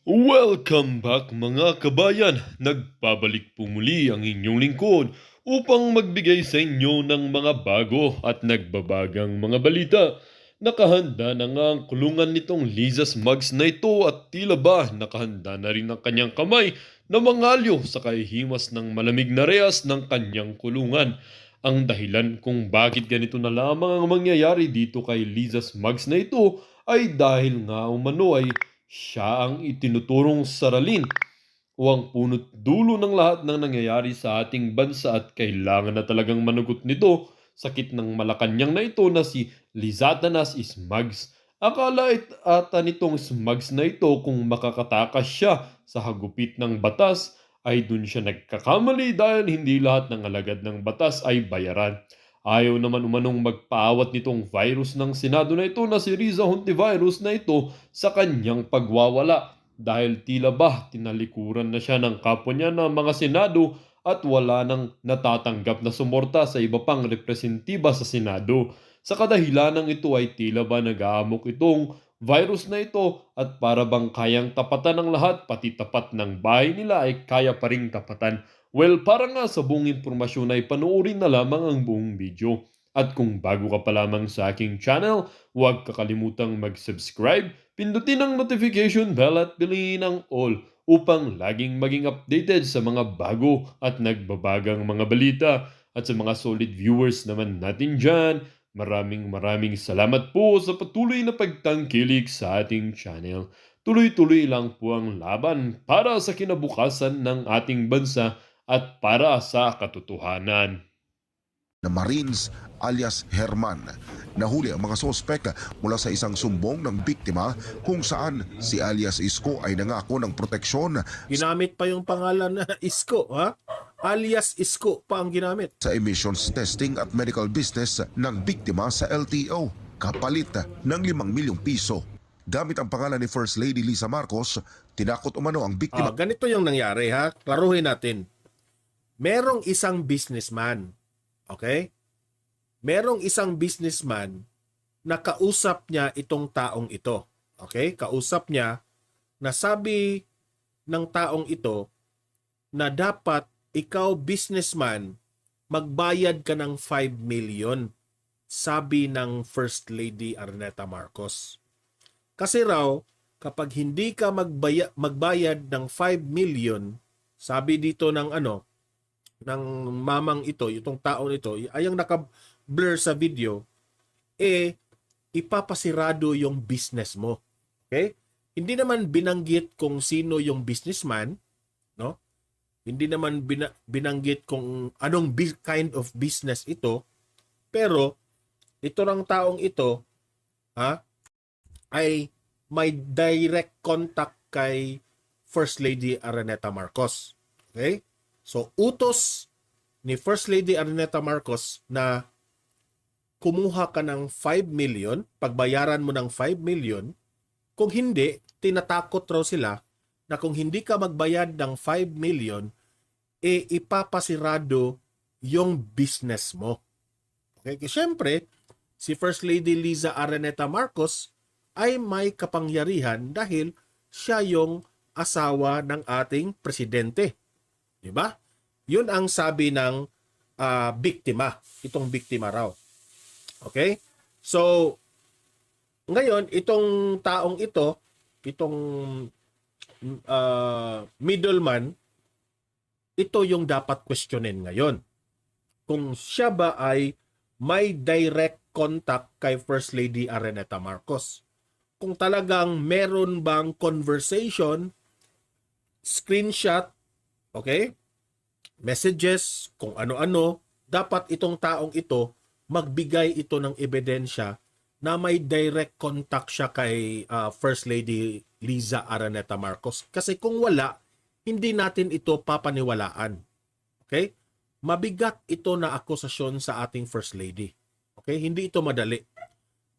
Welcome back mga kabayan! Nagbabalik po muli ang inyong lingkod upang magbigay sa inyo ng mga bago at nagbabagang mga balita. Nakahanda na nga ang kulungan nitong Liza's Mugs na ito at tila ba nakahanda na rin ang kanyang kamay na mangalyo sa kahihimas ng malamig na rehas ng kanyang kulungan. Ang dahilan kung bakit ganito na lamang ang mangyayari dito kay Liza's Mugs na ito ay dahil nga umano ay siya ang itinuturong saralin o ang punot dulo ng lahat ng nangyayari sa ating bansa at kailangan na talagang manugot nito. Sakit ng Malacanang na ito na si Lizatanas Smugs. Ata nitong Smugs na ito kung makakatakas siya sa hagupit ng batas ay dun siya nagkakamali dahil hindi lahat ng alagad ng batas ay bayaran. Ayaw naman umanong magpaawat nitong virus ng Senado na ito na si Riza Hontivirus na ito sa kanyang pagwawala dahil tila ba tinalikuran na siya ng kapwa niya ng mga Senado at wala nang natatanggap na suporta sa iba pang representiba sa Senado. Sa kadahilanang ito ay tila ba nag-aamok itong virus na ito at para bang kayang tapatan ng lahat pati tapat ng bahay nila ay kaya pa ring tapatan. Well, para nga sa buong impormasyon ay panoorin na lamang ang buong video. At kung bago ka pa lamang sa aking channel, huwag kakalimutang mag-subscribe, pindutin ang notification bell at piliin ang all upang laging maging updated sa mga bago at nagbabagang mga balita. At sa mga solid viewers naman natin dyan, maraming salamat po sa patuloy na pagtangkilik sa ating channel. Tuloy-tuloy lang po ang laban para sa kinabukasan ng ating bansa at para sa katotohanan. Na Marines alias Herman. Nahuli ang mga sospek mula sa isang sumbong ng biktima kung saan si alias Isko ay nangako ng proteksyon Ginamit pa yung pangalan na Isko, ha? Alias Isko pa ang ginamit. sa emissions testing at medical business ng biktima sa LTO, kapalit ng 5 milyong piso. Gamit ang pangalan ni First Lady Lisa Marcos, tinakot umano ang biktima. Ganito yung nangyari, ha? Klaruhin natin. Merong isang businessman, okay? Merong isang businessman na kausap niya itong taong ito. Okay? Kausap niya na sabi ng taong ito na dapat ikaw businessman magbayad ka ng 5 million, sabi ng First Lady Araneta Marcos. Kasi raw, kapag hindi ka magbayad ng 5 million, sabi dito ng ng mamang ito, itong taon ito, ay ang naka-blur sa video, ipapasirado yung business mo. Okay? Hindi naman binanggit kung sino yung businessman, no? Hindi naman binanggit kung anong kind of business ito, pero ito lang taong ito, ay may direct contact kay First Lady Araneta Marcos. Okay? So, utos ni First Lady Araneta Marcos na kumuha ka ng 5 million, pagbayaran mo ng 5 million, kung hindi, tinatakot raw sila na kung hindi ka magbayad ng 5 million, ipapasirado yung business mo. Okay? Kasi syempre, si First Lady Liza Araneta Marcos ay may kapangyarihan dahil siya yung asawa ng ating presidente. Diba? Yun ang sabi ng biktima. Itong biktima raw. Okay? So, ngayon, itong taong ito, itong middleman, ito yung dapat questionin ngayon. Kung siya ba ay may direct contact kay First Lady Araneta Marcos. Kung talagang meron bang conversation, screenshot, okay? Messages, kung ano-ano, dapat itong taong ito magbigay ito ng ebidensya na may direct contact siya kay First Lady Liza Araneta Marcos. Kasi kung wala, hindi natin ito papaniwalaan. Okay? Mabigat ito na akusasyon sa ating First Lady. Okay? Hindi ito madali.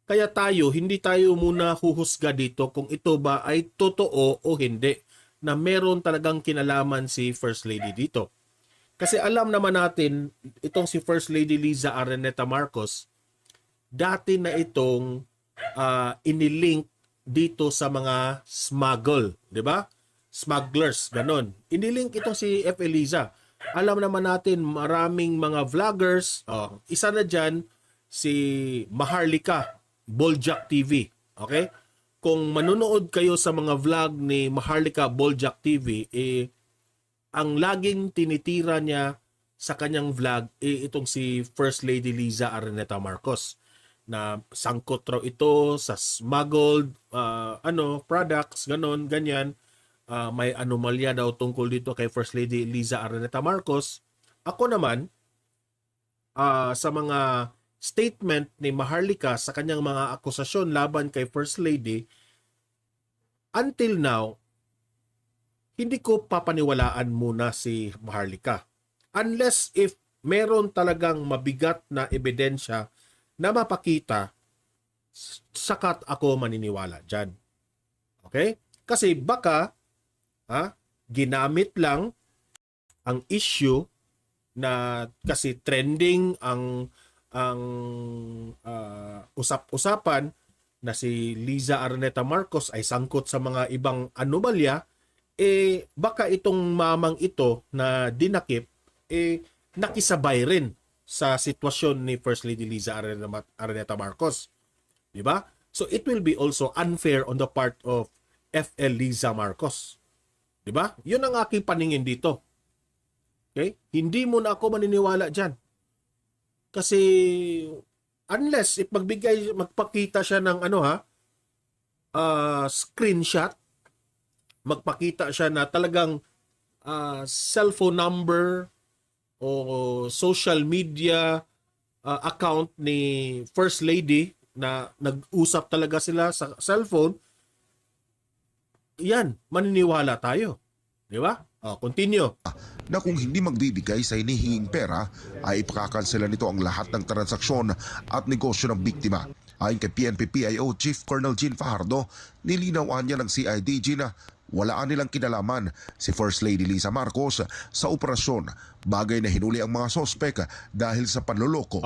Kaya hindi tayo muna huhusga dito kung ito ba ay totoo o hindi na meron talagang kinalaman si First Lady dito. Kasi alam naman natin, itong si First Lady Liza Araneta Marcos, dati na itong inilink dito sa mga smuggle, di ba? smugglers, ganon. Inilink itong si F. Eliza. Alam naman natin, maraming mga vloggers, isa na dyan, si Maharlika, Boljak TV. Okay? Kung manonood kayo sa mga vlog ni Maharlika Boljak TV, ang laging tinitira niya sa kanyang vlog, itong si First Lady Liza Araneta Marcos, na sangkot raw ito sa smuggled products, ganon, ganyan. May anomalya daw tungkol dito kay First Lady Liza Araneta Marcos. Ako naman, sa mga statement ni Maharlika sa kanyang mga akusasyon laban kay First Lady, until now, hindi ko papaniwalaan muna si Maharlika. Unless if meron talagang mabigat na ebidensya na mapakita, sakat ako maniniwala dyan. Okay? Kasi baka, ginamit lang ang issue na kasi trending ang usap-usapan na si Liza Araneta Marcos ay sangkot sa mga ibang anomalya, baka itong mamang ito na dinakip, nakisabay rin sa sitwasyon ni First Lady Liza Araneta Marcos. Di ba? So it will be also unfair on the part of FL Liza Marcos. Di ba? Yun ang aking paningin dito. Okay? Hindi mo na ako maniniwala dyan. Kasi unless magpakita siya ng screenshot, magpakita siya na talagang cellphone number o social media account ni First Lady na nag-usap talaga sila sa cellphone, yan, maniniwala tayo. Di ba? Continue. Na kung hindi magbibigay sa hinihinging pera ay ipakakansela nito ang lahat ng transaksyon at negosyo ng biktima. Ayon kay PNP-PIO Chief Colonel Jean Fajardo, nilinawan niya ng CIDG na walaan nilang kinalaman si First Lady Liza Marcos sa operasyon, bagay na hinuli ang mga sospek dahil sa panloloko.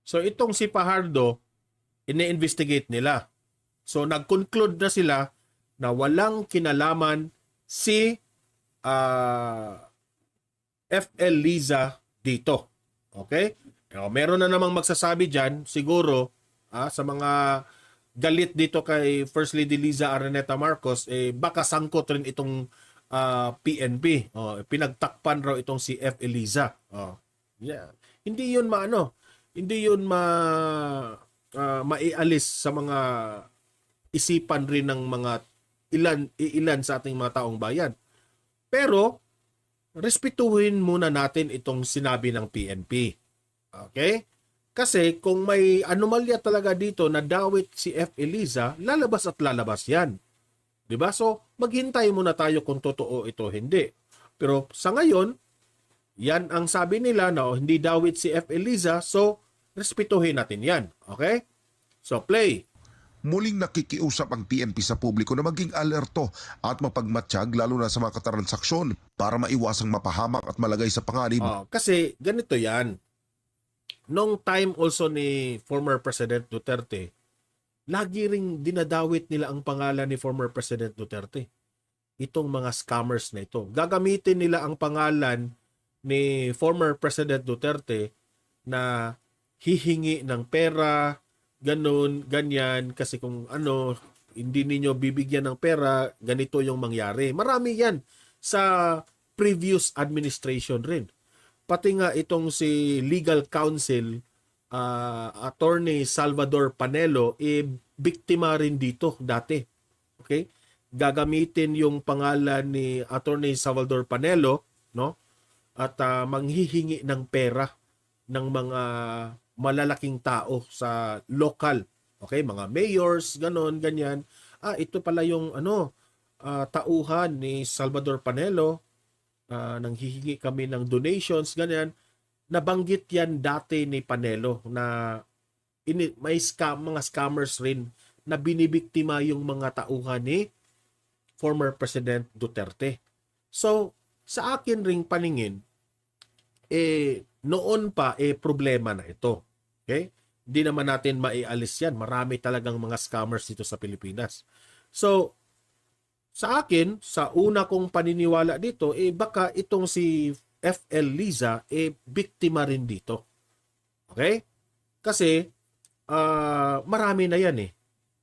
So itong si Fajardo, ine-investigate nila. So nag-conclude na sila na walang kinalaman si FL Liza dito. Okay? Meron na namang magsasabi dyan, siguro, sa mga galit dito kay First Lady Liza Araneta Marcos, baka sangkot rin itong PNP. Pinagtakpan raw itong si F. Eliza. Yeah. Hindi yun maialis sa mga isipan rin ng mga ilan sa ating mga taong bayan. Pero, respetuhin muna natin itong sinabi ng PNP. Okay? Kasi kung may anomalya talaga dito na dawit si F. Eliza, lalabas at lalabas yan. Diba? So, maghintay muna tayo kung totoo ito hindi. Pero sa ngayon, yan ang sabi nila na hindi dawit si F. Eliza, so respetuhin natin yan. Okay? So, play. Muling nakikiusap ang PNP sa publiko na maging alerto at mapagmatsyag lalo na sa mga katransaksyon para maiwasang mapahamak at malagay sa panganib. Kasi ganito yan. Nung time also ni former President Duterte, lagi ring dinadawit nila ang pangalan ni former President Duterte. Itong mga scammers na ito. Gagamitin nila ang pangalan ni former President Duterte na hihingi ng pera, ganun, ganyan, kasi kung hindi ninyo bibigyan ng pera, ganito yung mangyari. Marami yan sa previous administration rin. Pati nga itong si legal counsel, Attorney Salvador Panelo, biktima rin dito dati. Okay? Gagamitin yung pangalan ni Attorney Salvador Panelo, no? At manghihingi ng pera ng mga malalaking tao sa local. Okay, mga mayors, ganon, ganyan. Ito pala yung tauhan ni Salvador Panelo, nang hihingi kami ng donations, ganyan. Nabanggit yan dati ni Panelo na may mga scammers rin na binibiktima yung mga tauhan ni former President Duterte. So, sa akin ring paningin, noon pa problema na ito. Okay? Hindi naman natin maialis yan. Marami talagang mga scammers dito sa Pilipinas. So, Sa akin, sa una kong paniniwala dito, baka itong si FL Liza, biktima rin dito. Okay? Kasi, marami na yan eh.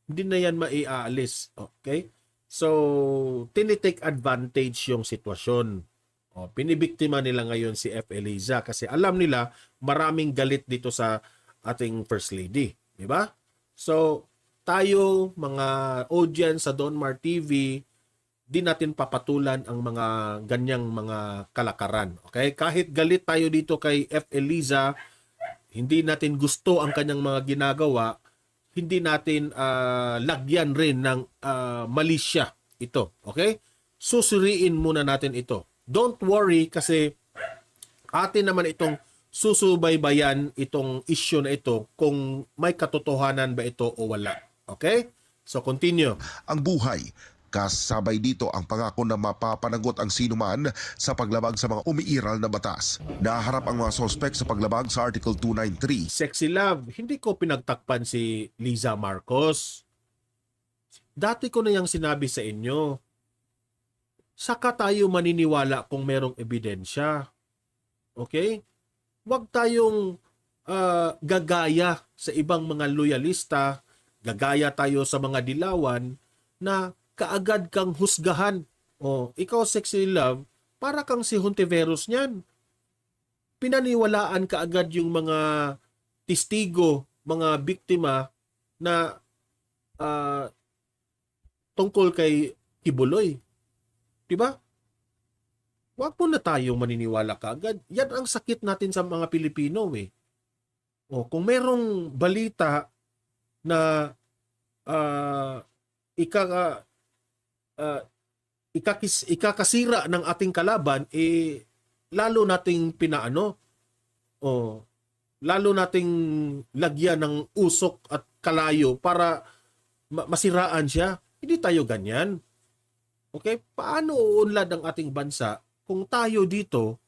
Hindi na yan maiaalis. Okay? So, tinitake advantage yung sitwasyon. Pinibiktima nila ngayon si F. Eliza kasi alam nila maraming galit dito sa ating First Lady. Diba? So, tayo, mga audience sa Donmar TV, di natin papatulan ang mga ganyang mga kalakaran. Okay? Kahit galit tayo dito kay F. Eliza, hindi natin gusto ang kanyang mga ginagawa, hindi natin lagyan rin ng malisya ito. Okay? Susuriin muna natin ito. Don't worry kasi atin naman itong susubaybayan itong issue na ito kung may katotohanan ba ito o wala. Okay? So continue. Ang buhay, kasabay dito ang pangako na mapapanagot ang sinuman sa paglabag sa mga umiiral na batas. Naharap ang mga sospek sa paglabag sa Article 293. Sexy Love, hindi ko pinagtakpan si Liza Marcos. Dati ko na yung sinabi sa inyo. Saka tayo maniniwala kung merong ebidensya. Okay? Huwag tayong gagaya sa ibang mga loyalista, gagaya tayo sa mga dilawan na kaagad kang husgahan. Ikaw, Sexy Love, para kang si Hontiveros niyan. Pinaniwalaan kaagad yung mga testigo, mga biktima na tungkol kay Kibuloy. Diba? Huwag mo na tayong maniniwala kaagad. Yan ang sakit natin sa mga Pilipino eh. Kung merong balita na ikakasira ng ating kalaban, lalo nating lalo nating lagyan ng usok at kalayo para masiraan siya. Hindi tayo ganyan. Okay? Paano uunlad ang ating bansa kung tayo dito,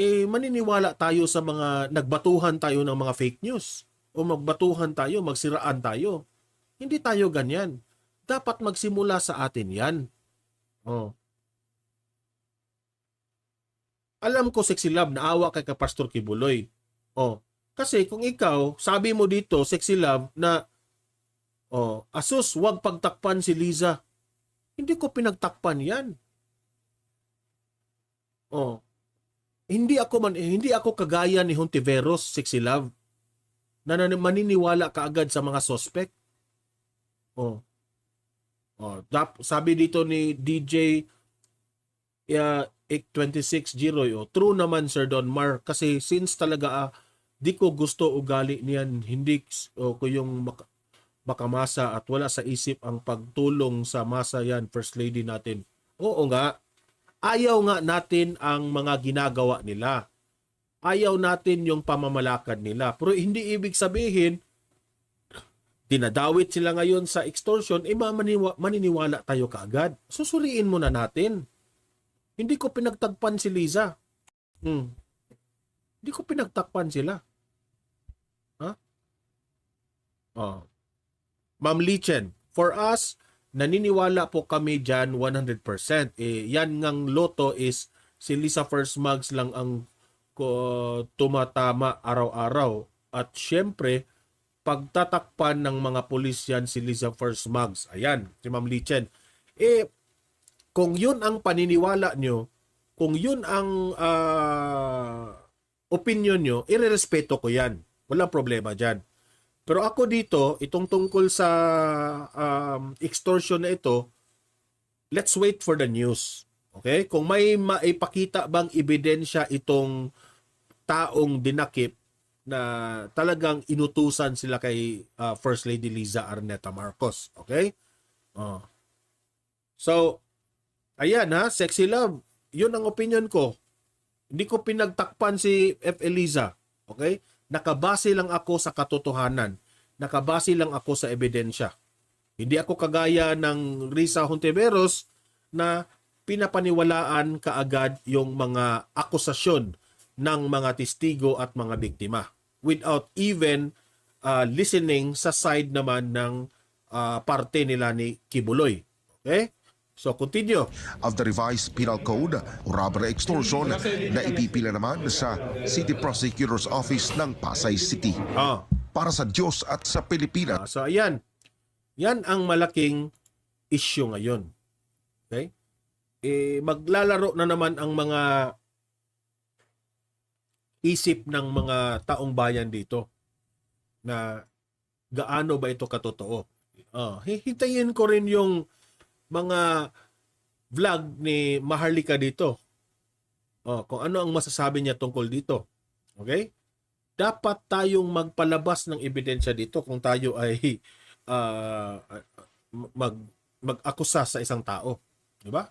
maniniwala tayo sa mga nagbatuhan tayo ng mga fake news o magbatuhan tayo, magsiraan tayo. Hindi tayo ganyan. Dapat magsimula sa atin yan. Alam ko, Sexy Love, naawa kay Pastor Kibuloy. Kasi kung ikaw, sabi mo dito, Sexy Love, na asus, wag pagtakpan si Liza. Hindi ko pinagtakpan yan. Hindi ako kagaya ni Hontiveros, Sexy Love, na maniniwala kaagad sa mga suspect. Sabi dito ni DJ 826 Giroy, true naman Sir Don Mar, kasi since talaga di ko gusto ugali niyan, hindi ko yung makamasa at wala sa isip ang pagtulong sa masa yan, First Lady natin. Oo nga, ayaw nga natin ang mga ginagawa nila. Ayaw natin yung pamamalakad nila. Pero hindi ibig sabihin, dinadawit sila ngayon sa extortion, maniniwala tayo kaagad. Susuriin muna natin. Hindi ko pinagtagpan si Liza. Hindi ko pinagtakpan sila. Ma'am Lichen, for us, naniniwala po kami dyan 100%. Yan ngang loto is si Liza First Mugs lang ang tumatama araw-araw. At syempre, pagtatakpan ng mga pulis yan si Liza First Mugs. Ayan, si Ma'am Lichen. Kung yun ang paniniwala nyo, kung yun ang opinion nyo, irerespeto ko yan. Walang problema dyan. Pero ako dito, itong tungkol sa extortion na ito, let's wait for the news. Okay? Kung may maipakita bang ebidensya itong taong dinakip na talagang inutusan sila kay First Lady Liza Araneta Marcos. Okay? So, ayan Sexy Love. Yun ang opinion ko. Hindi ko pinagtakpan si F. Eliza. Okay? Nakabase lang ako sa katotohanan. Nakabase lang ako sa ebidensya. Hindi ako kagaya ng Risa Hontiveros na pinapaniwalaan kaagad yung mga akusasyon ng mga testigo at mga biktima without even listening sa side naman ng parte nila ni Kibuloy. Okay? So, continue. of the revised penal code o robbery extortion na ipipila naman sa City Prosecutor's Office ng Pasay City. Ah. Para sa Diyos at sa Pilipinas. So, ayan. Yan ang malaking issue ngayon. Okay? Maglalaro na naman ang mga isip ng mga taong bayan dito na gaano ba ito katotoo. Hintayin ko rin yung mga vlog ni Maharlika dito. Kung ano ang masasabi niya tungkol dito. Okay? Dapat tayong magpalabas ng ebidensya dito kung tayo ay mag-akusa sa isang tao. Diba?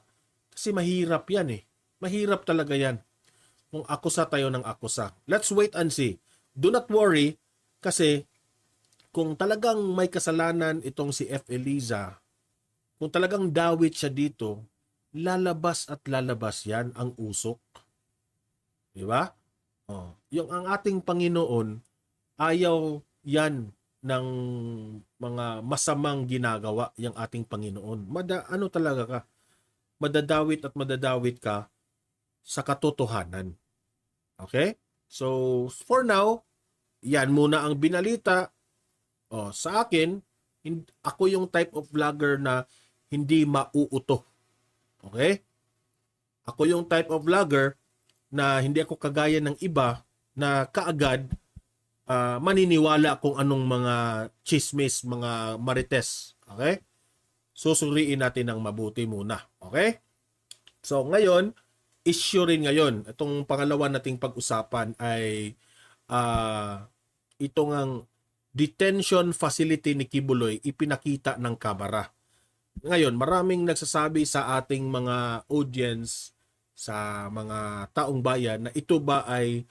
Kasi mahirap yan eh. Mahirap talaga yan. Kung akusa tayo ng akusa. Let's wait and see. Do not worry kasi kung talagang may kasalanan itong si F. Eliza, kung talagang dawit siya dito, lalabas at lalabas yan ang usok. Diba? Yung ang ating Panginoon, ayaw yan ng mga masamang ginagawa yung ating Panginoon. Ano talaga ka? Madadawit at madadawit ka sa katotohanan. Okay? So, for now, yan muna ang binalita. Sa akin, ako yung type of vlogger na hindi mauuto. Okay? Ako yung type of vlogger na hindi ako kagaya ng iba na kaagad maniniwala kung anong mga chismis, mga marites. Okay? Susuriin natin ng mabuti muna. Okay? So, ngayon, issue rin ngayon. Itong pangalawa nating pag-usapan ay itong ang detention facility ni Kibuloy ipinakita ng kamera. Ngayon, maraming nagsasabi sa ating mga audience, sa mga taong bayan na ito ba ay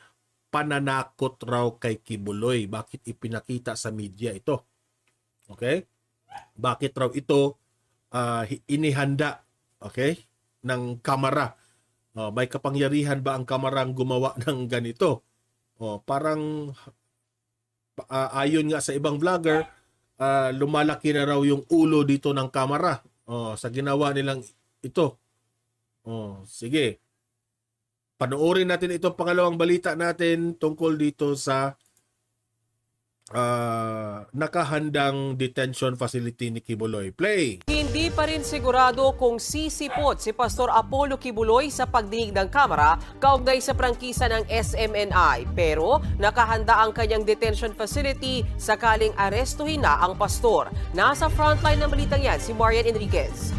pananakot raw kay Kibuloy? Bakit ipinakita sa media ito? Okay? Bakit raw ito inihanda, okay, ng kamera? May kapangyarihan ba ang kamarang gumawa ng ganito? Parang ayon nga sa ibang vlogger, lumalaki na raw yung ulo dito ng kamera sa ginawa nilang ito. Sige. Panoorin natin itong pangalawang balita natin tungkol dito sa nakahandang detention facility ni Kibuloy. Play! Hindi pa rin sigurado kung sisipot si Pastor Apollo Kibuloy sa pagdinig ng Kamara kaugnay sa prangkisa ng SMNI. Pero nakahanda ang kanyang detention facility sakaling arestuhin na ang pastor. Nasa frontline ng balitang yan si Marian Enriquez.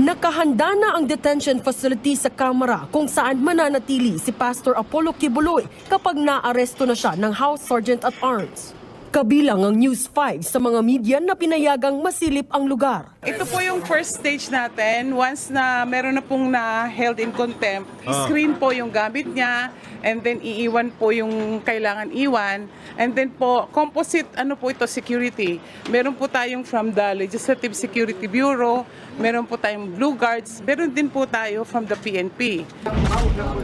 Nakahanda na ang detention facility sa Kamara kung saan mananatili si Pastor Apollo Kibuloy kapag naaresto na siya ng House Sergeant at Arms. Kabilang ang News 5 sa mga media na pinayagang masilip ang lugar. Ito po yung first stage natin. Once na meron na pong na-held in contempt, screen po yung gamit niya, and then iiwan po yung kailangan iwan. And then po, composite, security. Meron po tayong from the Legislative Security Bureau, meron po tayong Blue Guards, meron din po tayo from the PNP.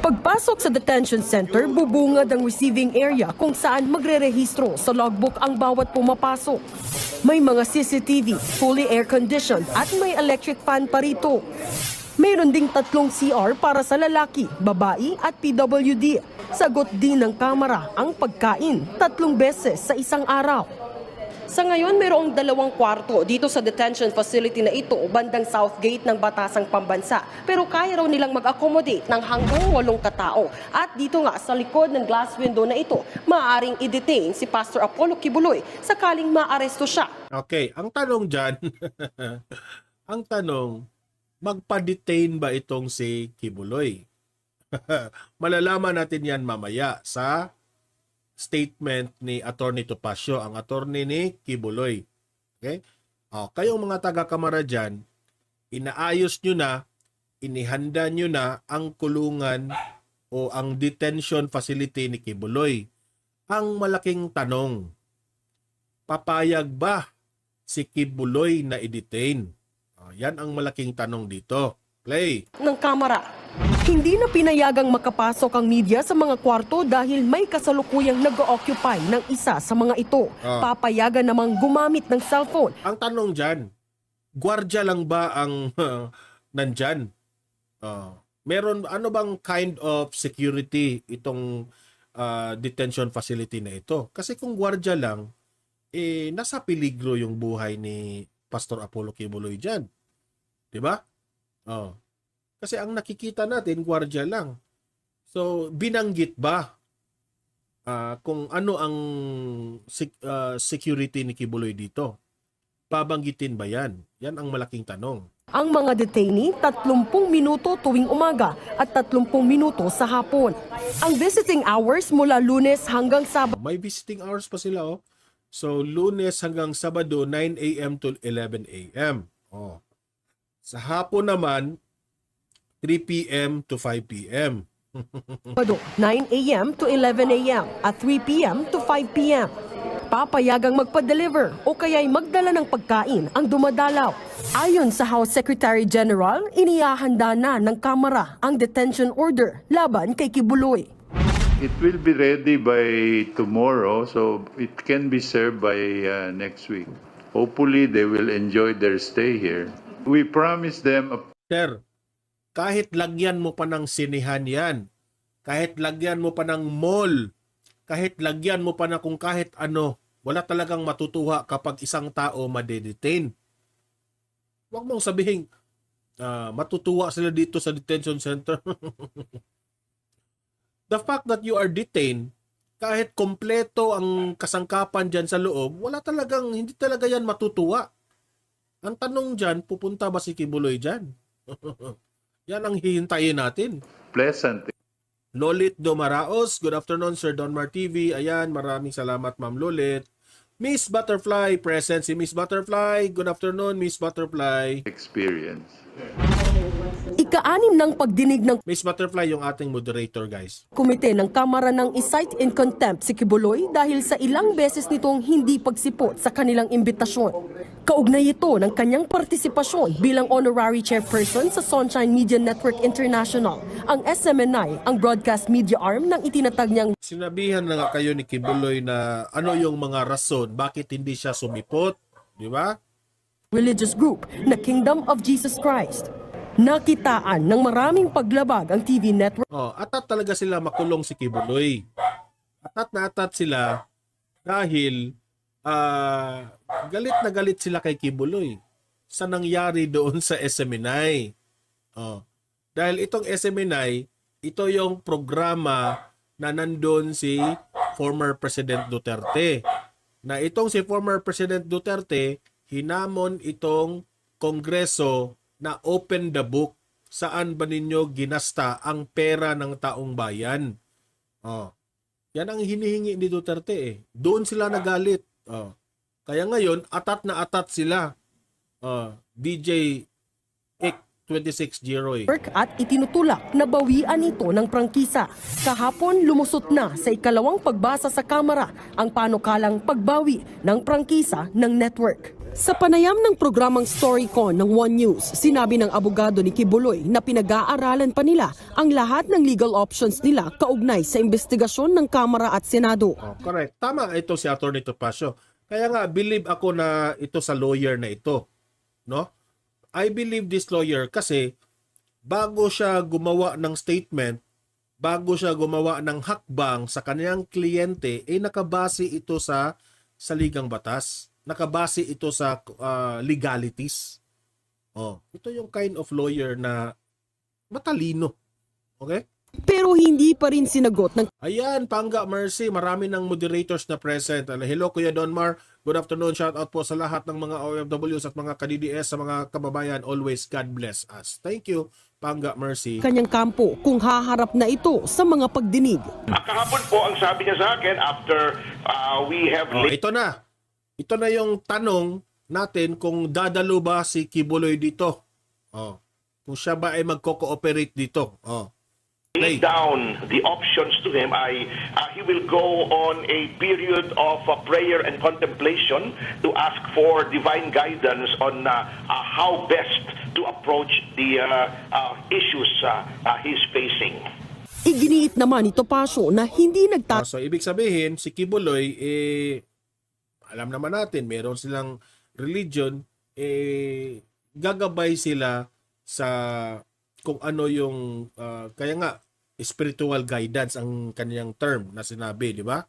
Pagpasok sa detention center, bubungad ang receiving area kung saan magre-rehistro sa logbook ang bawat pumapasok. May mga CCTV, fully air-conditioned at may electric fan pa rito. Mayroon ding 3 CR para sa lalaki, babae at PWD. Sagot din ng Kamara ang pagkain 3 beses sa isang araw. Sa ngayon, mayroong 2 kwarto dito sa detention facility na ito bandang South Gate ng Batasang Pambansa. Pero kaya raw nilang mag-accommodate ng hanggang 8 katao. At dito nga sa likod ng glass window na ito, maaaring i-detain si Pastor Apollo Kibuloy sakaling maaresto siya. Okay, ang tanong dyan, ang tanong, magpa-detain ba itong si Kibuloy? Malalaman natin yan mamaya sa statement ni Attorney Topacio, ang attorney ni Kibuloy. Okay? Kayong mga taga-kamara dyan, inaayos nyo na, inihanda nyo na ang kulungan o ang detention facility ni Kibuloy. Ang malaking tanong, papayag ba si Kibuloy na i-detain? Yan ang malaking tanong dito. Play! Ng Kamara. Hindi na pinayagang makapasok ang media sa mga kwarto dahil may kasalukuyang nag-occupy ng isa sa mga ito. Papayagan namang gumamit ng cellphone. Ang tanong dyan, Gwardya lang ba ang nandyan? Meron, ano bang kind of security itong detention facility na ito? Kasi kung gwardya lang, nasa peligro yung buhay ni Pastor Apollo Kibuloy dyan. Diba? Kasi ang nakikita natin, gwardya lang. So, binanggit ba kung ano ang security ni Kibuloy dito? Babanggitin ba yan? Yan ang malaking tanong. Ang mga detainee, 30 minuto tuwing umaga at 30 minuto sa hapon. Ang visiting hours mula Lunes hanggang Sabado. May visiting hours pa sila, oh. So, Lunes hanggang Sabado, 9 a.m. to 11 a.m. Sa hapon naman, 3 p.m. to 5 p.m. 9 a.m. to 11 a.m. at 3 p.m. to 5 p.m. Papayagang magpa-deliver o kaya'y magdala ng pagkain ang dumadalaw. Ayon sa House Secretary General, inihahanda na ng Kamara ang detention order laban kay Kibuloy. It will be ready by tomorrow, so it can be served by next week. Hopefully, they will enjoy their stay here. We promise them a Sir, kahit lagyan mo pa ng sinihan yan, kahit lagyan mo pa ng mall, kahit lagyan mo pa na kung kahit ano, wala talagang matutuwa kapag isang tao madedetain. Huwag mong sabihin, matutuwa sila dito sa detention center. The fact that you are detained, kahit kompleto ang kasangkapan dyan sa loob, hindi talaga yan matutuwa. Ang tanong dyan, pupunta ba si Kibuloy dyan? Yan ang hihintayin natin. pleasant. Lolit Domaraos, good afternoon Sir Donmar TV. Ayan, maraming salamat Ma'am Lolit. Miss Butterfly, present si Miss Butterfly. Good afternoon Miss Butterfly. Experience. Ika-anim ng pagdinig ng Miss Butterfly yung ating moderator, guys. komite ng Kamara ng i-cite in contempt si Kibuloy dahil sa ilang beses nitong hindi pagsipot sa kanilang imbitasyon. Kaugnay ito ng kanyang partisipasyon bilang honorary chairperson sa Sunshine Media Network International, ang SMNI, ang broadcast media arm ng itinatag niyang Sinabihan na nga kayo ni Kibuloy na ano yung mga rason bakit hindi siya sumipot, di ba? religious group na Kingdom of Jesus Christ. Nakitaan ng maraming paglabag ang TV network Atat talaga sila makulong si Kibuloy. Atat na atat sila dahil galit na galit sila kay Kibuloy sa nangyari doon sa SMNI. Dahil itong SMNI, ito yung programa na nandun si former President Duterte. Na itong si former President Duterte, hinamon itong Kongreso na open the book. Saan ba ninyo ginasta ang pera ng taong bayan? Yan ang hinihingi ni Duterte eh. Doon sila nagalit. Kaya ngayon, atat na atat sila. DJ Ek 26 at itinutulak na bawian ito ng prangkisa. Kahapon lumusot na sa ikalawang pagbasa sa Kamara ang panukalang pagbawi ng prangkisa ng network. Sa panayam ng programang Storycon ng One News, sinabi ng abogado ni Kibuloy na pinag-aaralan pa nila ang lahat ng legal options nila kaugnay sa investigasyon ng Kamara at Senado. Correct. Tama ito si Atty. Topacio. Kaya nga, believe ako na ito sa lawyer na ito. No? I believe this lawyer kasi bago siya gumawa ng statement, bago siya gumawa ng hakbang sa kanyang kliyente, nakabase ito sa saligang batas. Nakabase ito sa legalities. Ito yung kind of lawyer na matalino. Okay? Pero hindi pa rin sinagot ng Ayan, Pangga Mercy, marami ng moderators na present. Hello Kuya Donmar, good afternoon, shout out po sa lahat ng mga OFWs at mga ka-DDS, sa mga kababayan, always God bless us. Thank you, Pangga Mercy. kanyang kampo kung haharap na ito sa mga pagdinig. Kahapon po ang sabi niya sa akin after we have Ito na yung tanong natin kung dadalo ba si Kibuloy dito. Kung siya ba ay magko-cooperate dito. laid down the options to him, he will go on a period of prayer and contemplation to ask for divine guidance on how best to approach the issues he's facing. Iginiit naman ni Topacio na hindi So ibig sabihin, si Kibuloy, alam naman natin, meron silang religion, gagabay sila sa kung ano yung kaya nga spiritual guidance ang kaniyang term na sinabi, di ba?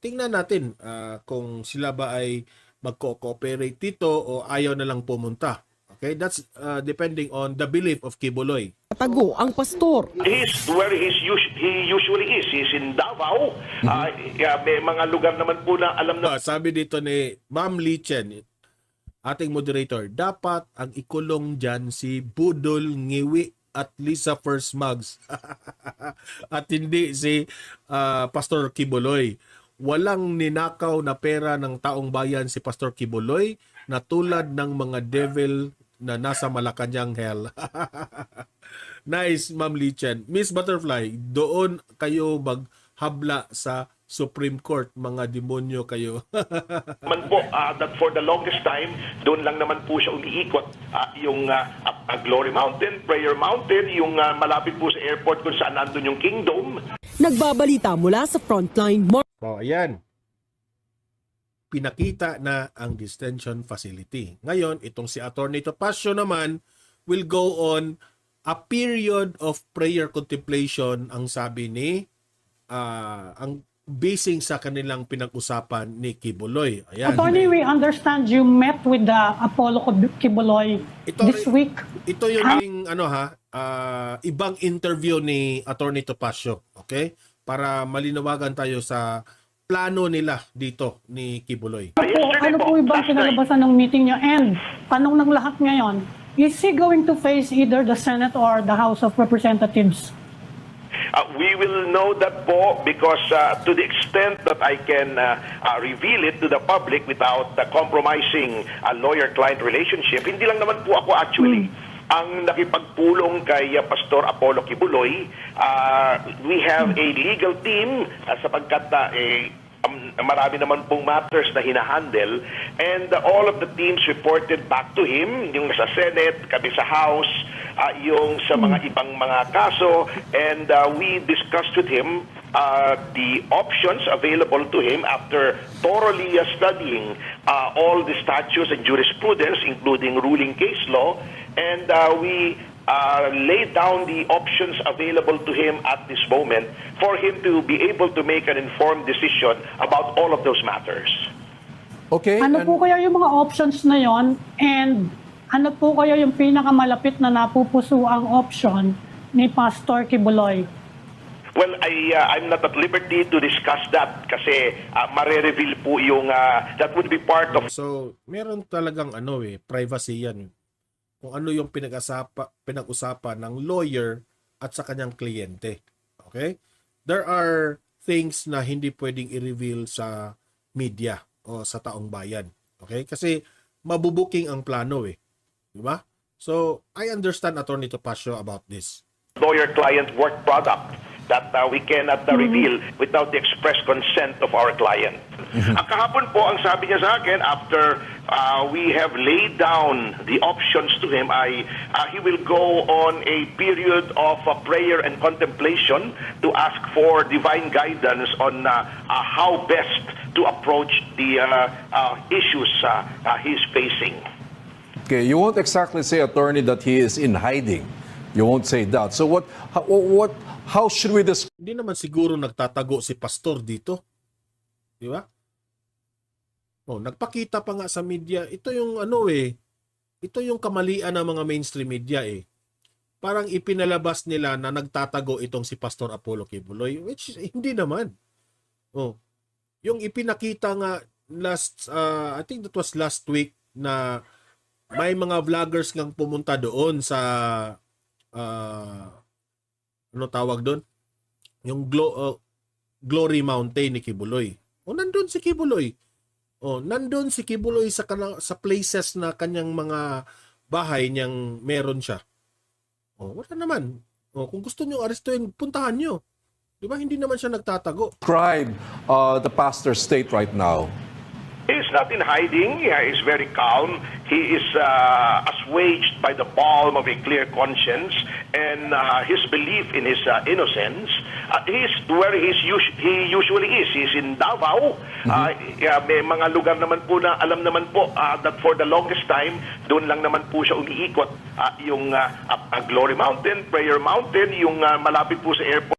Tingnan natin kung sila ba ay magko-cooperate dito o ayaw na lang pumunta. Okay, that's depending on the belief of Kibuloy. Tago ang pastor. He's where he usually is. He's in Davao. May mga lugar naman po na alam na Sabi dito ni Ma'am Lee Chen, ating moderator, dapat ang ikulong dyan si Budol Ngiwi at Lisa First Mugs. At hindi si Pastor Kibuloy. Walang ninakaw na pera ng taong bayan si Pastor Kibuloy na tulad ng mga devil na nasa Malacanang hell. Nice, Ma'am Lee Chen. Miss Butterfly, doon kayo maghabla sa Supreme Court, mga demonyo kayo. naman po that for the longest time, doon lang naman po siya umiikot. Yung Glory Mountain, Prayer Mountain, yung malapit po sa airport kung saan nandun yung Kingdom. Nagbabalita mula sa Frontline. Ayan. Pinakita na ang detention facility. Ngayon, itong si Atty. Topacio naman will go on a period of prayer contemplation, ang sabi ni ang basing sa kanilang pinag-usapan ni Kibuloy. Ayan. Attorney, we understand you met with the Apollo Kibuloy this week. Ito yung ibang interview ni Atty. Topacio, okay? Para malinawagan tayo sa plano nila dito ni Kibuloy. Ano po ibang kinalabasan ng meeting niyo? And tanong ng lahat ngayon, is he going to face either the Senate or the House of Representatives? We will know that po because to the extent that I can reveal it to the public without compromising a lawyer-client relationship, hindi lang naman po ako actually ang nakipagpulong kay Pastor Apollo Kibuloy. We have a legal team sapagkat marami naman pong matters na hinahandle, and all of the teams reported back to him, yung sa Senate, kami sa House, yung sa mga ibang mga kaso, and we discussed with him the options available to him after thoroughly studying all the statutes and jurisprudence, including ruling case law, and we laid down the options available to him at this moment for him to be able to make an informed decision about all of those matters. Okay. Ano po kaya yung mga options na yon? And ano po kaya yung pinakamalapit na napupuso ang option ni Pastor Kibuloy? Well, I'm not at liberty to discuss that kasi mare-reveal po yung that would be part of. So, meron talagang privacy yan. Kung ano yung pinag-usapan ng lawyer at sa kanyang kliyente. Okay? There are things na hindi pwedeng i-reveal sa media o sa taong bayan. Okay? Kasi mabubuking ang plano Di ba? So, I understand Atty. Topacio about this. Lawyer-client work product that we cannot reveal without the express consent of our client. Kahapon po, ang sabi niya sa akin, after we have laid down the options to him, he will go on a period of prayer and contemplation to ask for divine guidance on how best to approach the issues he's facing. Okay, you won't exactly say, attorney, that he is in hiding. You won't say that. So how should we describe? Hindi naman siguro nagtatago si pastor dito. Di ba? Nagpakita pa nga sa media. Ito yung ito yung kamalian ng mga mainstream media Parang ipinalabas nila na nagtatago itong si Pastor Apollo Kibuloy, which hindi naman. Yung ipinakita nga I think that was last week na may mga vloggers ngang pumunta doon sa ano tawag doon? Yung Glory Mountain ni Kibuloy. Nandun si Kibuloy. Nandun si Kibuloy sa places na kanyang mga bahay niyang meron siya. Wala naman. Kung gusto niyo arestuhin, puntahan niyo. Di ba? Hindi naman siya nagtatago. Describe the pastor's state right now. He's not in hiding. He's very calm. he is assuaged by the balm of a clear conscience and his belief in his innocence. He is where he usually is. He is in Davao. May mga lugar naman po na alam naman po that for the longest time, doon lang naman po siya umiikot. Yung Glory Mountain, Prayer Mountain, yung malapit po sa airport.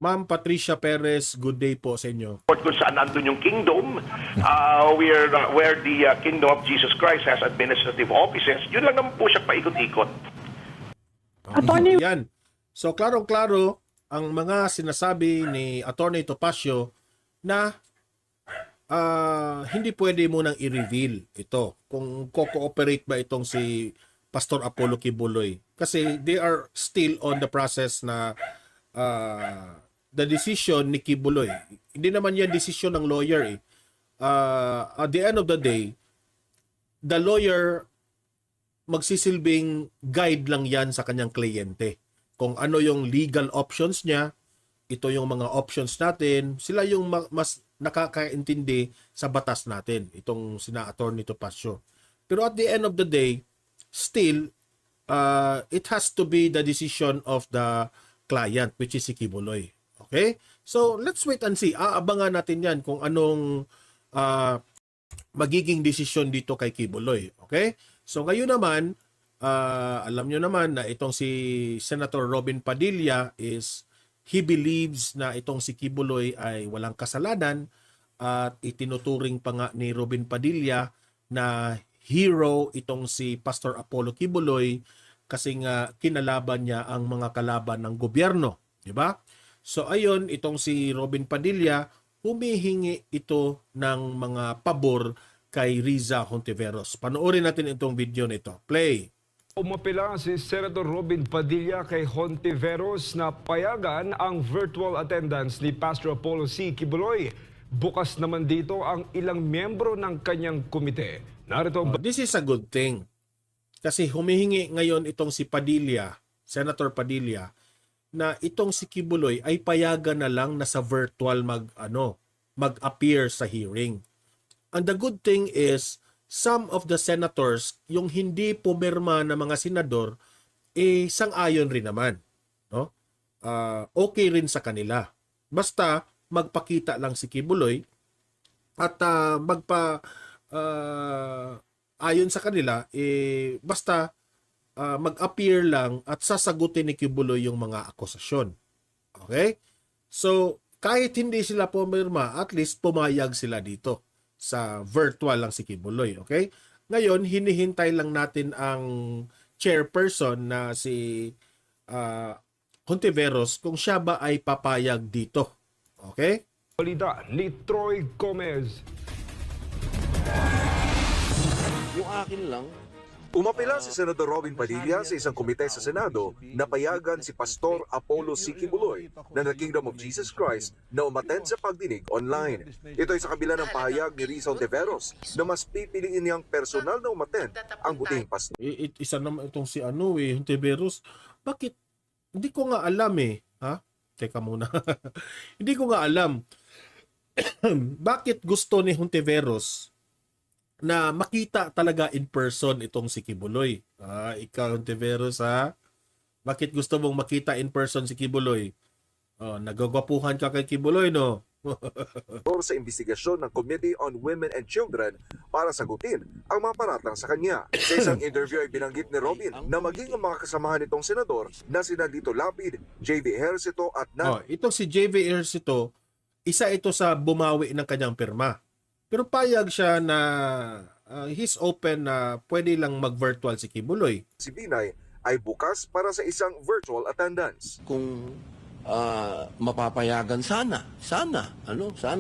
Ma'am Patricia Perez, good day po sa inyo. Kung saan nandun yung kingdom, where the kingdom of Jesus Christ has administrative offices, yun lang naman po siya paikot-ikot. Attorney- Yan. So, klarong-klaro ang mga sinasabi ni Attorney Topacio na hindi pwede munang i-reveal ito kung ko-cooperate ba itong si Pastor Apollo Kibuloy. Kasi they are still on the process na the decision ni Kibuloy. Hindi naman yan decision ng lawyer eh. At the end of the day, the lawyer magsisilbing guide lang yan sa kanyang kliyente. Kung ano yung legal options niya, ito yung mga options natin, sila yung mas nakakaintindi sa batas natin, itong sina Attorney Topacio. Pero at the end of the day, still, it has to be the decision of the client, which is si Kibuloy. Okay? So, let's wait and see. Aabangan natin yan kung anong magiging desisyon dito kay Kibuloy. Okay? So, ngayon naman, alam nyo naman na itong si Senator Robin Padilla he believes na itong si Kibuloy ay walang kasalanan at itinuturing pa nga ni Robin Padilla na hero itong si Pastor Apollo Kibuloy kasi nga kinalaban niya ang mga kalaban ng gobyerno. Diba? So ayun, itong si Robin Padilla, humihingi ito ng mga pabor kay Riza Hontiveros. Panoorin natin itong video nito. Play. Umapila si Senator Robin Padilla kay Hontiveros na payagan ang virtual attendance ni Pastor Apollo C. Kibuloy. Bukas naman dito ang ilang miyembro ng kanyang komite. Narito ang... This is a good thing. Kasi humihingi ngayon itong si Padilla, Senator Padilla, na itong si Kibuloy ay payagan na lang na sa virtual mag-appear sa hearing. And the good thing is, some of the senators, yung hindi pumirma na mga senador, sang-ayon rin naman. No? Okay rin sa kanila. Basta magpakita lang si Kibuloy at ayon sa kanila, basta mag-appear lang at sasagutin ni Kibuloy yung mga akusasyon. Okay? So, kahit hindi sila pumirma, at least pumayag sila dito sa virtual lang si Kibuloy. Okay? Ngayon, hinihintay lang natin ang chairperson na si Hontiveros kung siya ba ay papayag dito. Okay? Balita ni Troy Gomez. Yung akin lang. Umapila si Senador Robin Padilla sa isang komite sa Senado na payagan si Pastor Apollo C. Kibuloy na ng Kingdom of Jesus Christ na umattend sa pagdinig online. Ito ay sa kabila ng pahayag ni Riza Hontiveros na mas pipiliin niyang personal na umattend ang butihing pastor. Isa naman itong si Hontiveros. Bakit? Hindi ko nga alam Ha? Teka muna. Hindi ko nga alam. Bakit gusto ni Hontiveros na makita talaga in person itong si Kibuloy? Ikaw, Hontiveros, ha? Bakit gusto mong makita in person si Kibuloy? Nagagwapuhan ka kay Kibuloy, no? Sa investigasyon ng Committee on Women and Children para sagutin ang mga paratang sa kanya. Sa isang interview ay binanggit ni Robin na maging ang mga kasamahan nitong senador na sina Lito Lapid, J.V. Ejercito at itong si J.V. Ejercito, isa ito sa bumawi ng kanyang pirma. Pero payag siya na he's open na pwede lang mag-virtual si Kibuloy. Si Binay ay bukas para sa isang virtual attendance. Kung mapapayagan sana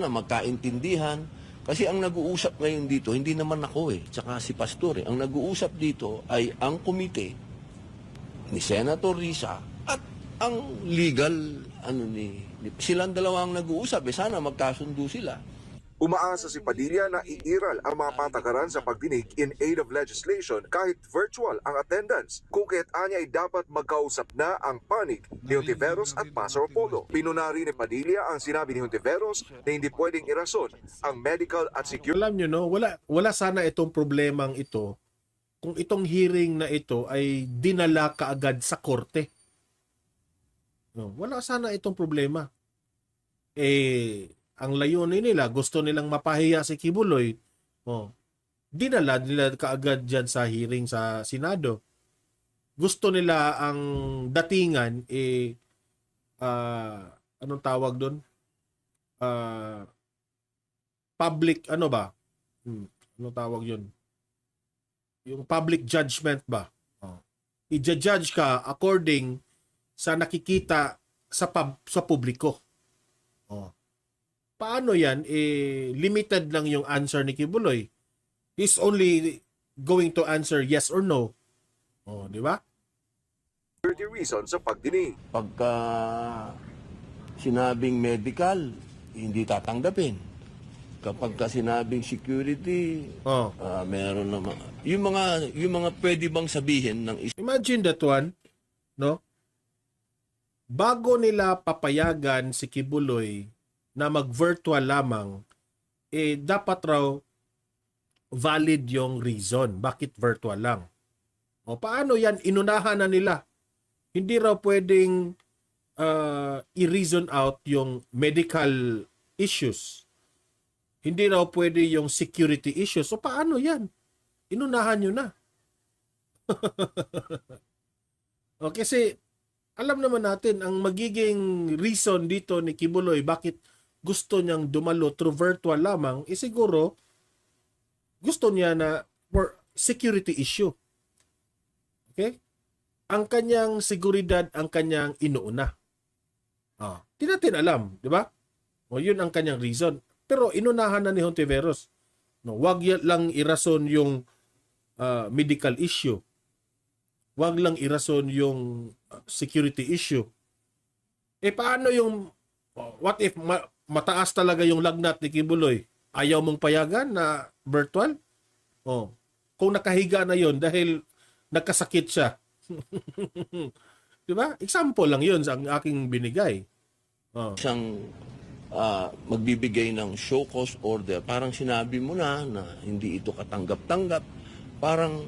magkaintindihan. Kasi ang nag-uusap ngayon dito, hindi naman ako tsaka si Pastor. Ang nag-uusap dito ay ang komite ni Senator Riza at ang legal, silang dalawa ang nag-uusap. Sana magkasundo sila. Umaasa si Padilla na iiral ang mga patakaran sa pagdinig in aid of legislation kahit virtual ang attendance. Kung kaya't anya ay dapat magkausap na ang panig ni Hontiveros at Pastor Apollo. Pinunari ni Padilla ang sinabi ni Hontiveros na hindi pwedeng irason ang medical at security. Alam nyo, no? Wala sana itong problemang ito kung itong hearing na ito ay dinala kaagad sa korte. Wala sana itong problema. Ang layunin nila, gusto nilang mapahiya si Kibuloy, dinala nila kaagad dyan sa hearing sa Senado. Gusto nila ang datingan, anong tawag doon? Public, ano ba? Anong tawag yun? Yung public judgment ba? I-judge ka according sa nakikita sa publiko. Paano yan? Limited lang yung answer ni Kibuloy. He's only going to answer yes or no. Di ba? 30 reasons sa pagdinig. Pagka sinabing medical, hindi tatanggapin. Kapag ka sinabing security, meron naman. Yung mga pwede bang sabihin ng Imagine that one, no? Bago nila papayagan si Kibuloy na mag-virtual lamang, dapat raw valid yung reason. Bakit virtual lang? Paano yan? Inunahan na nila. Hindi raw pwedeng i-reason out yung medical issues. Hindi raw pwede yung security issues. So paano yan? Inunahan nyo na. Kasi alam naman natin, ang magiging reason dito ni Kibuloy bakit gusto niyang dumalo through virtual lamang, siguro gusto niya na for security issue. Okay? Ang kanyang seguridad, ang kanyang inuuna. Di natin alam, di ba? Yun ang kanyang reason. Pero inunahan na ni Hontiveros. Wag lang irason yung medical issue. Wag lang irason yung security issue. Paano yung what if mataas talaga yung lagnat ni Kibuloy? Ayaw mong payagan na virtual? Kung nakahiga na yon dahil nagkasakit siya. Diba? Example lang yun sa aking binigay. isang magbibigay ng show cause order, parang sinabi mo na hindi ito katanggap-tanggap, parang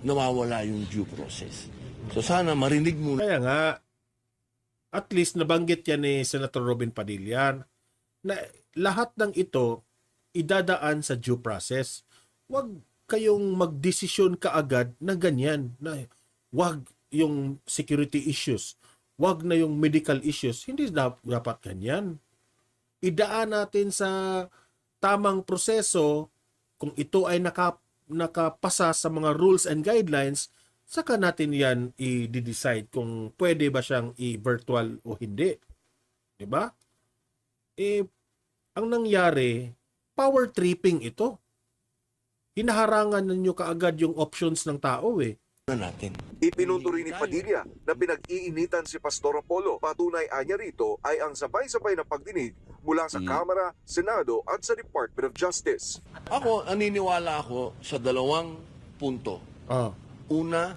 nawawala yung due process. So sana marinig mo. Kaya nga, at least nabanggit yan ni Senator Robin Padilla na lahat ng ito idadaan sa due process. Huwag kayong magdesisyon kaagad na ganyan. Na huwag yung security issues. Huwag na yung medical issues. Hindi dapat ganyan. Idaan natin sa tamang proseso. Kung ito ay nakapasa sa mga rules and guidelines, saka natin yan i-decide kung pwede ba siyang i-virtual o hindi. Diba? Ang nangyari, power tripping ito. Hinaharangan ninyo kaagad yung options ng tao natin. Ipinunto rin ni Padilla na pinag-iinitan si Pastor Apollo. Patunay anya rito ay ang sabay-sabay na pagdinig mula sa Kamara, Senado at sa Department of Justice. Naniniwala ako sa dalawang punto. Una,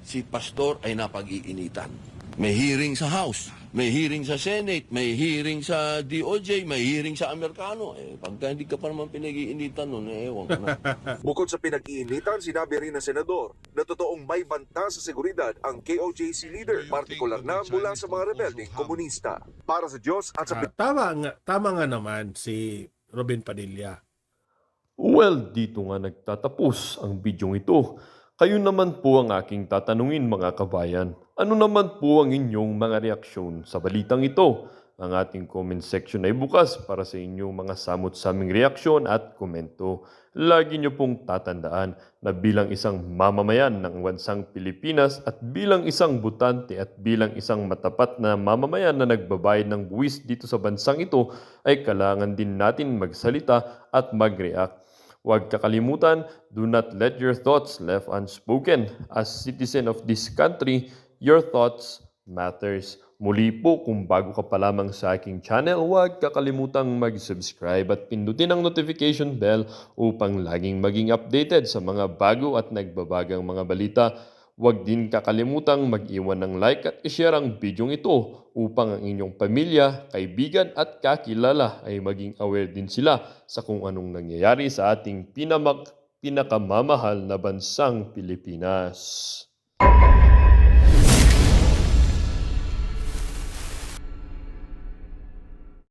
si Pastor ay napag-iinitan. May hearing sa House, may hearing sa Senate, may hearing sa DOJ, may hearing sa Amerikano. Pagka hindi ka pa naman pinag-iinitan nun, ewan ko na. Bukod sa pinag-iinitan, sinabi rin ng senador na totoong may banta sa seguridad ang KOJC leader, partikular na mula sa mga rebeldeng komunista. Para sa Diyos at sa tama nga naman si Robin Padilla. Well, dito nga nagtatapos ang bidyong ito. Kayo naman po ang aking tatanungin mga kabayan. Ano naman po ang inyong mga reaksyon sa balitang ito? Ang ating comment section ay bukas para sa inyong mga samot-saming reaksyon at komento. Lagi niyo pong tatandaan na bilang isang mamamayan ng bansang Pilipinas at bilang isang butante at bilang isang matapat na mamamayan na nagbabayad ng buwis dito sa bansang ito ay kailangan din natin magsalita at mag-react. Huwag kakalimutan, do not let your thoughts left unspoken. As citizen of this country, your thoughts matters. Muli po, kung bago ka pa lamang sa aking channel, huwag kakalimutang mag-subscribe at pindutin ang notification bell upang laging maging updated sa mga bago at nagbabagang mga balita. Huwag din kakalimutang mag-iwan ng like at i-share ang bidyong ito upang ang inyong pamilya, kaibigan at kakilala ay maging aware din sila sa kung anong nangyayari sa ating pinakamamahal na bansang Pilipinas.